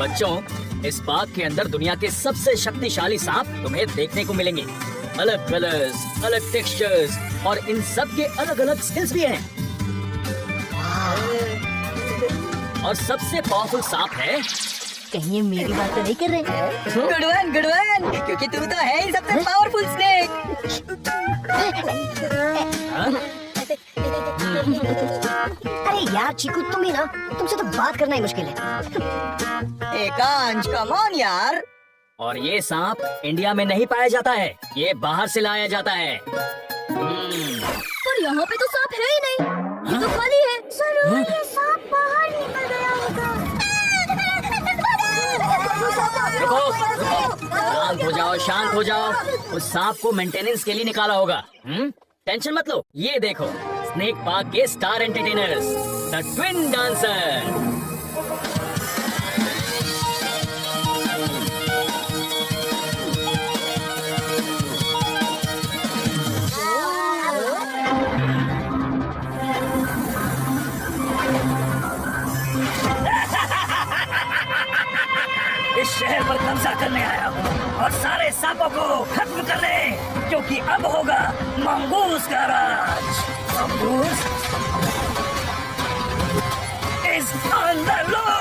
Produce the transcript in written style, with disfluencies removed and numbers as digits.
बच्चों, इस पार्क के अंदर दुनिया के सबसे शक्तिशाली सांप तुम्हें देखने को मिलेंगे। अलग कलर्स, अलग टेक्सचर्स और इन सब के अलग अलग स्किल्स भी हैं। और सबसे पावरफुल सांप है। कहीं ये मेरी बात तो नहीं कर रहे? गुड वन, क्योंकि तू तो है ही सबसे पावरफुल स्नेक। अरे यार चीकू, तुम ही ना, तुमसे तो बात करना ही मुश्किल है। एकांश, कम ऑन यार। और ये सांप इंडिया में नहीं पाया जाता है, ये बाहर से लाया जाता है। पर यहाँ पे तो सांप है ही नहीं, ये तो खाली है। जरूर ये सांप बाहर निकल गया होगा। रुको, शांत हो जाओ, शांत हो जाओ। उस सांप को मेंटेनेंस के लिए निकाला होगा। टेंशन मत लो। ये देखो, स्नेक पार्क के star entertainers, the twin dancer. इस शहर पर कब्जा करने आया हूँ और सारे सांपों को खत्म करने, क्योंकि अब होगा मंगूस का राज। Mongoose is on the loose.